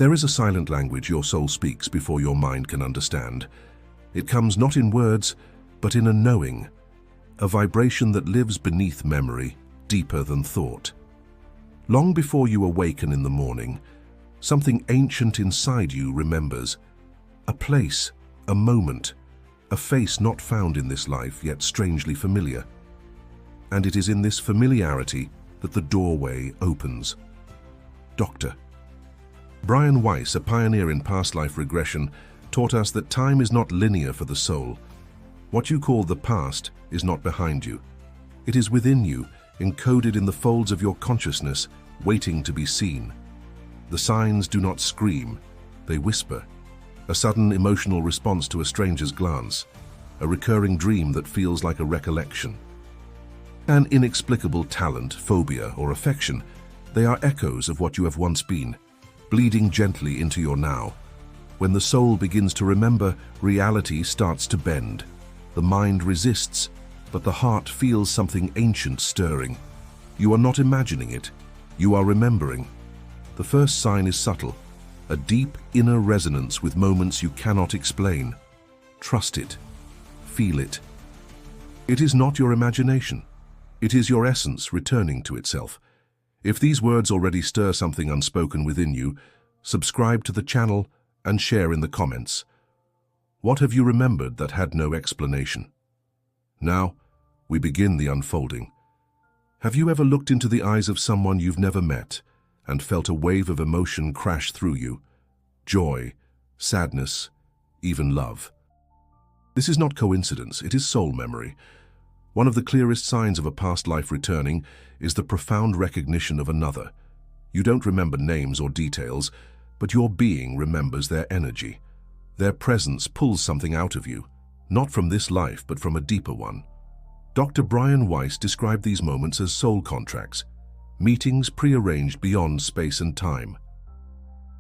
There is a silent language your soul speaks before your mind can understand. It comes not in words, but in a knowing, a vibration that lives beneath memory, deeper than thought. Long before you awaken in the morning, something ancient inside you remembers. A place, a moment, a face not found in this life, yet strangely familiar. And it is in this familiarity that the doorway opens. Dr. Brian Weiss, a pioneer in past life regression, taught us that time is not linear for the soul. What you call the past is not behind you. It is within you, encoded in the folds of your consciousness, waiting to be seen. The signs do not scream, they whisper. A sudden emotional response to a stranger's glance, a recurring dream that feels like a recollection. An inexplicable talent, phobia, or affection, they are echoes of what you have once been, bleeding gently into your now. When the soul begins to remember, reality starts to bend. The mind resists, but the heart feels something ancient stirring. You are not imagining it, you are remembering. The first sign is subtle, a deep inner resonance with moments you cannot explain. Trust it. Feel it. It is not your imagination. It is your essence returning to itself. If these words already stir something unspoken within you, subscribe to the channel and share in the comments. What have you remembered that had no explanation? Now, we begin the unfolding. Have you ever looked into the eyes of someone you've never met and felt a wave of emotion crash through you? Joy, sadness, even love. This is not coincidence, it is soul memory. One of the clearest signs of a past life returning is the profound recognition of another. You don't remember names or details, but your being remembers their energy. Their presence pulls something out of you, not from this life, but from a deeper one. Dr. Brian Weiss described these moments as soul contracts, meetings prearranged beyond space and time.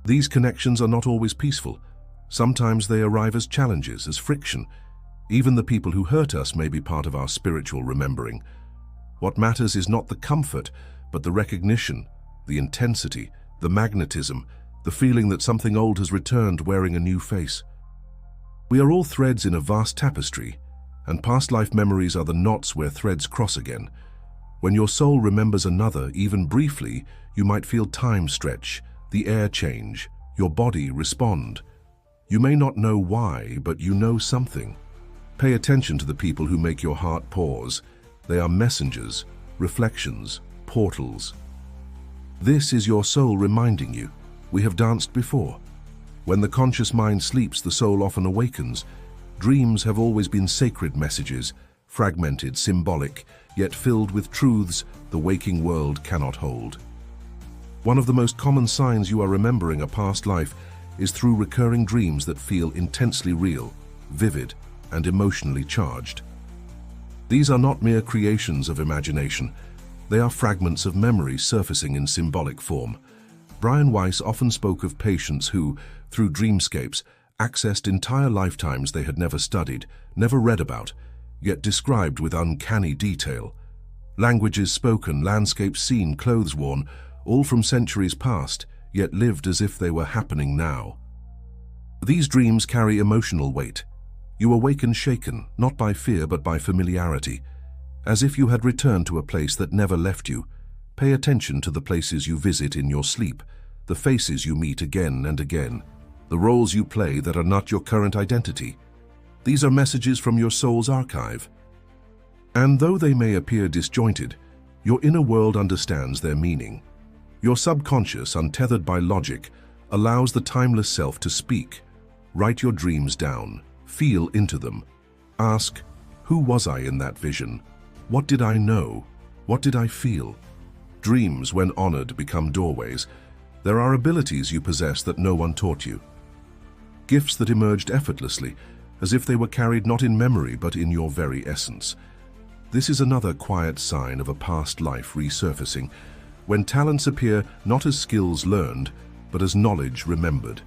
These connections are not always peaceful. Sometimes they arrive as challenges, as friction. Even the people who hurt us may be part of our spiritual remembering. What matters is not the comfort, but the recognition, the intensity, the magnetism, the feeling that something old has returned wearing a new face. We are all threads in a vast tapestry, and past life memories are the knots where threads cross again. When your soul remembers another, even briefly, you might feel time stretch, the air change, your body respond. You may not know why, but you know something. Pay attention to the people who make your heart pause. They are messengers, reflections, portals. This is your soul reminding you. We have danced before. When the conscious mind sleeps, the soul often awakens. Dreams have always been sacred messages, fragmented, symbolic, yet filled with truths the waking world cannot hold. One of the most common signs you are remembering a past life is through recurring dreams that feel intensely real, vivid, and emotionally charged. These are not mere creations of imagination. They are fragments of memory surfacing in symbolic form. Brian Weiss often spoke of patients who, through dreamscapes, accessed entire lifetimes they had never studied, never read about, yet described with uncanny detail. Languages spoken, landscapes seen, clothes worn, all from centuries past, yet lived as if they were happening now. These dreams carry emotional weight. You awaken shaken, not by fear but by familiarity, as if you had returned to a place that never left you. Pay attention to the places you visit in your sleep, the faces you meet again and again, the roles you play that are not your current identity. These are messages from your soul's archive. And though they may appear disjointed, your inner world understands their meaning. Your subconscious, untethered by logic, allows the timeless self to speak. Write your dreams down. Feel into them. Ask, who was I in that vision? What did I know? What did I feel? Dreams, when honored, become doorways. There are abilities you possess that no one taught you. Gifts that emerged effortlessly, as if they were carried not in memory but in your very essence. This is another quiet sign of a past life resurfacing, when talents appear not as skills learned, but as knowledge remembered.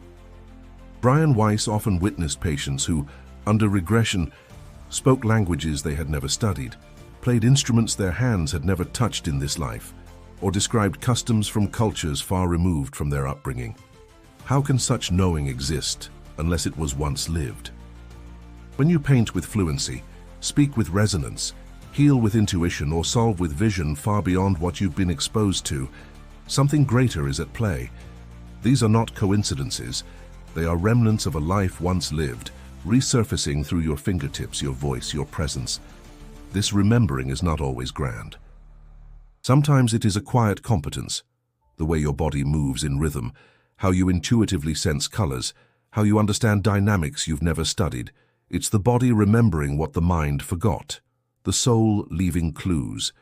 Brian Weiss often witnessed patients who, under regression, spoke languages they had never studied, played instruments their hands had never touched in this life, or described customs from cultures far removed from their upbringing. How can such knowing exist unless it was once lived? When you paint with fluency, speak with resonance, heal with intuition, or solve with vision far beyond what you've been exposed to, something greater is at play. These are not coincidences. They are remnants of a life once lived, resurfacing through your fingertips, your voice, your presence. This remembering is not always grand. Sometimes it is a quiet competence, the way your body moves in rhythm, how you intuitively sense colors, how you understand dynamics you've never studied. It's the body remembering what the mind forgot, the soul leaving clues.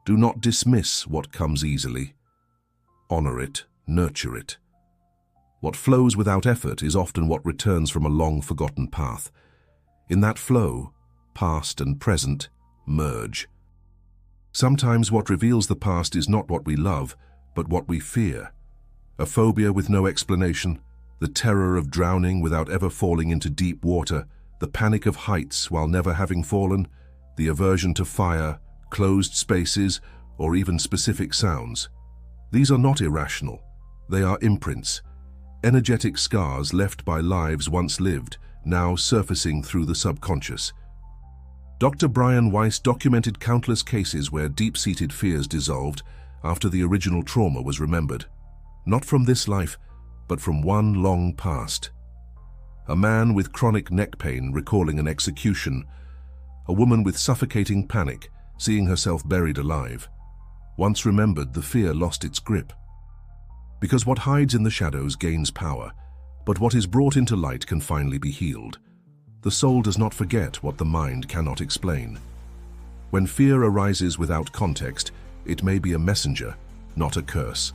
Do not dismiss what comes easily. Honor it, nurture it. What flows without effort is often what returns from a long-forgotten path. In that flow, past and present merge. Sometimes what reveals the past is not what we love, but what we fear. A phobia with no explanation, the terror of drowning without ever falling into deep water, the panic of heights while never having fallen, the aversion to fire, closed spaces, or even specific sounds. These are not irrational. They are imprints, energetic scars left by lives once lived, now surfacing through the subconscious. Dr. Brian Weiss documented countless cases where deep-seated fears dissolved after the original trauma was remembered. Not from this life, but from one long past. A man with chronic neck pain recalling an execution. A woman with suffocating panic, seeing herself buried alive. Once remembered, the fear lost its grip. Because what hides in the shadows gains power, but what is brought into light can finally be healed. The soul does not forget what the mind cannot explain. When fear arises without context, it may be a messenger, not a curse.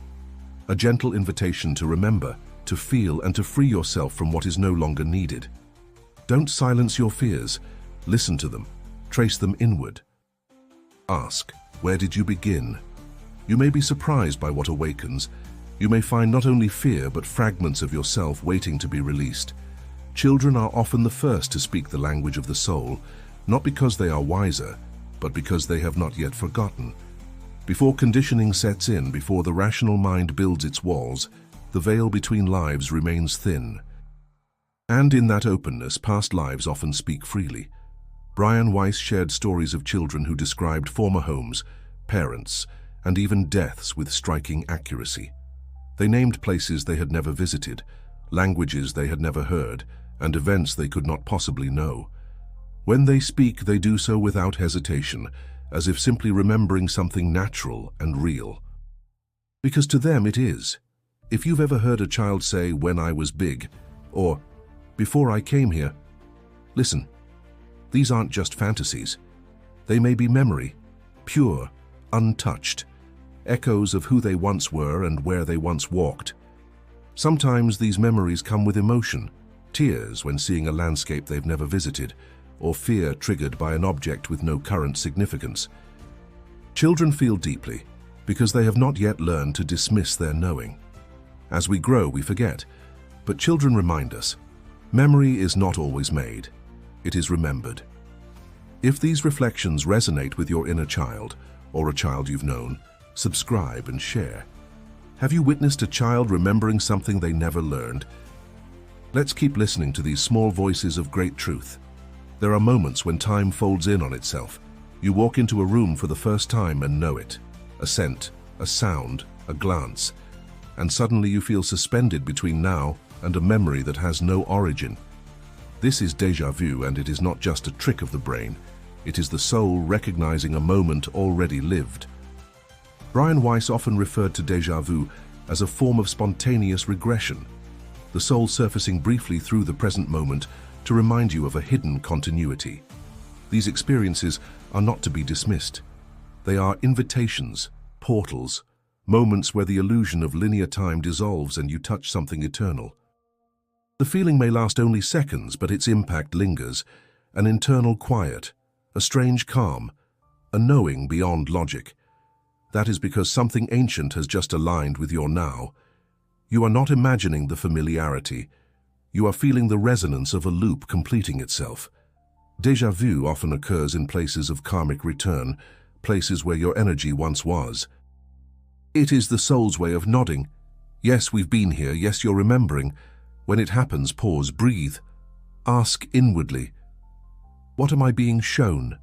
A gentle invitation to remember, to feel, and to free yourself from what is no longer needed. Don't silence your fears. Listen to them. Trace them inward. Ask, where did you begin? You may be surprised by what awakens. You may find not only fear, but fragments of yourself waiting to be released. Children are often the first to speak the language of the soul, not because they are wiser, but because they have not yet forgotten. Before conditioning sets in, before the rational mind builds its walls, the veil between lives remains thin. And in that openness, past lives often speak freely. Brian Weiss shared stories of children who described former homes, parents, and even deaths with striking accuracy. They named places they had never visited, languages they had never heard, and events they could not possibly know. When they speak, they do so without hesitation, as if simply remembering something natural and real. Because to them it is. If you've ever heard a child say, "When I was big," or "Before I came here," listen. These aren't just fantasies. They may be memory, pure, untouched, echoes of who they once were and where they once walked. Sometimes these memories come with emotion, tears when seeing a landscape they've never visited, or fear triggered by an object with no current significance. Children feel deeply because they have not yet learned to dismiss their knowing. As we grow, we forget, but children remind us. Memory is not always made. It is remembered. If these reflections resonate with your inner child, or a child you've known, subscribe and share. Have you witnessed a child remembering something they never learned? Let's keep listening to these small voices of great truth. There are moments when time folds in on itself. You walk into a room for the first time and know it. A scent, a sound, a glance. And suddenly you feel suspended between now and a memory that has no origin. This is déjà vu, and it is not just a trick of the brain. It is the soul recognizing a moment already lived. Brian Weiss often referred to déjà vu as a form of spontaneous regression, the soul surfacing briefly through the present moment to remind you of a hidden continuity. These experiences are not to be dismissed. They are invitations, portals, moments where the illusion of linear time dissolves and you touch something eternal. The feeling may last only seconds, but its impact lingers, an internal quiet, a strange calm, a knowing beyond logic. That is because something ancient has just aligned with your now. You are not imagining the familiarity. You are feeling the resonance of a loop completing itself. Déjà vu often occurs in places of karmic return, places where your energy once was. It is the soul's way of nodding. Yes, we've been here. Yes, you're remembering. When it happens, pause, breathe. Ask inwardly, what am I being shown?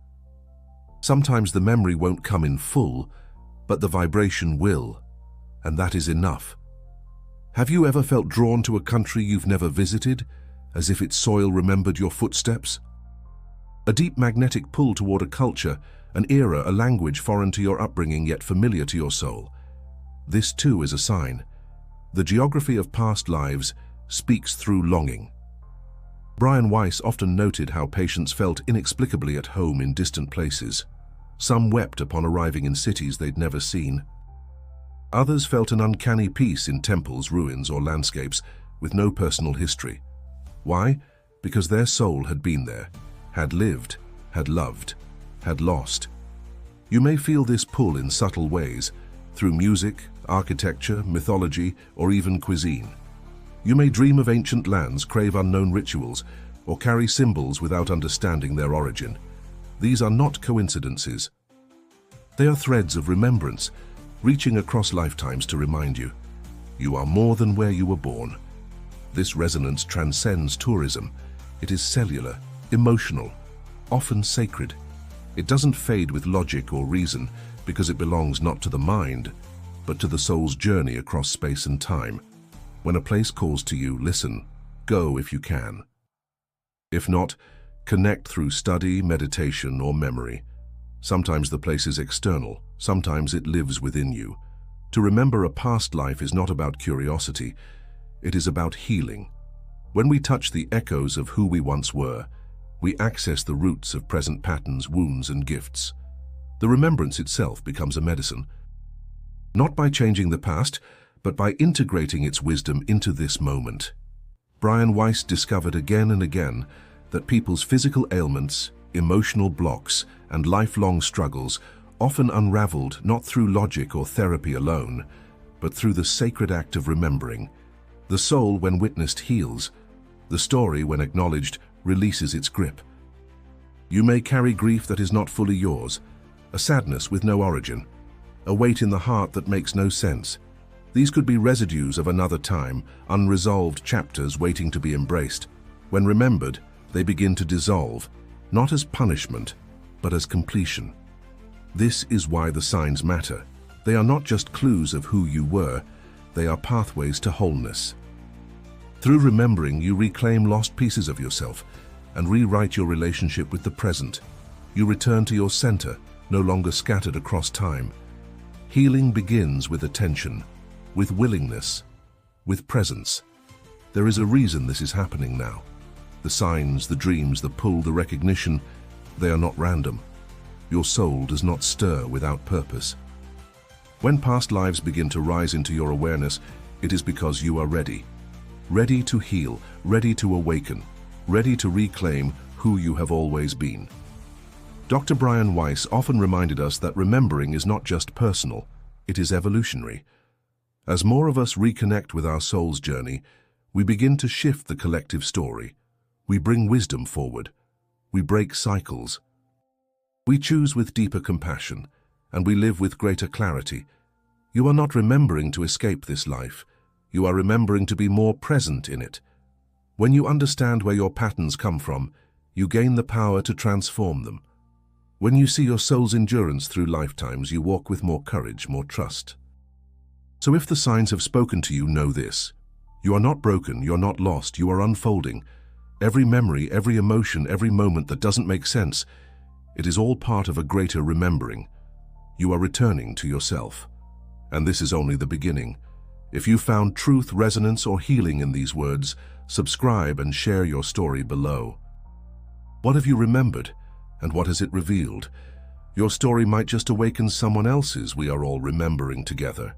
Sometimes the memory won't come in full, but the vibration will, and that is enough. Have you ever felt drawn to a country you've never visited, as if its soil remembered your footsteps? A deep magnetic pull toward a culture, an era, a language foreign to your upbringing yet familiar to your soul. This too is a sign. The geography of past lives speaks through longing. Weiss often noted how patients felt inexplicably at home in distant places. Some wept upon arriving in cities they'd never seen. Others felt an uncanny peace in temples, ruins, or landscapes with no personal history. Why? Because their soul had been there, had lived, had loved, had lost. You may feel this pull in subtle ways, through music, architecture, mythology, or even cuisine. You may dream of ancient lands, crave unknown rituals, or carry symbols without understanding their origin. These are not coincidences. They are threads of remembrance, reaching across lifetimes to remind you, you are more than where you were born. This resonance transcends tourism. It is cellular, emotional, often sacred. It doesn't fade with logic or reason because it belongs not to the mind, but to the soul's journey across space and time. When a place calls to you, listen, go if you can. If not, connect through study, meditation, or memory. Sometimes the place is external, sometimes it lives within you. To remember a past life is not about curiosity, it is about healing. When we touch the echoes of who we once were, we access the roots of present patterns, wounds, and gifts. The remembrance itself becomes a medicine. Not by changing the past, but by integrating its wisdom into this moment. Weiss discovered again and again that people's physical ailments, emotional blocks, and lifelong struggles often unraveled not through logic or therapy alone, but through the sacred act of remembering. The soul, when witnessed, heals. The story, when acknowledged, releases its grip. You may carry grief that is not fully yours, a sadness with no origin, a weight in the heart that makes no sense. These could be residues of another time, unresolved chapters waiting to be embraced. When remembered, they begin to dissolve, not as punishment, but as completion. This is why the signs matter. They are not just clues of who you were, they are pathways to wholeness. Through remembering, you reclaim lost pieces of yourself and rewrite your relationship with the present. You return to your center, no longer scattered across time. Healing begins with attention, with willingness, with presence. There is a reason this is happening now. The signs, the dreams, the pull, the recognition, they are not random. Your soul does not stir without purpose. When past lives begin to rise into your awareness, it is because you are ready. Ready to heal, ready to awaken, ready to reclaim who you have always been. Dr. Weiss often reminded us that remembering is not just personal, it is evolutionary. As more of us reconnect with our soul's journey, we begin to shift the collective story. We bring wisdom forward. We break cycles. We choose with deeper compassion, and we live with greater clarity. You are not remembering to escape this life. You are remembering to be more present in it. When you understand where your patterns come from, you gain the power to transform them. When you see your soul's endurance through lifetimes, you walk with more courage, more trust. So if the signs have spoken to you, know this. You are not broken, you're not lost, you are unfolding. Every memory, every emotion, every moment that doesn't make sense, it is all part of a greater remembering. You are returning to yourself. And this is only the beginning. If you found truth, resonance, or healing in these words, subscribe and share your story below. What have you remembered, and what has it revealed? Your story might just awaken someone else's we are all remembering together.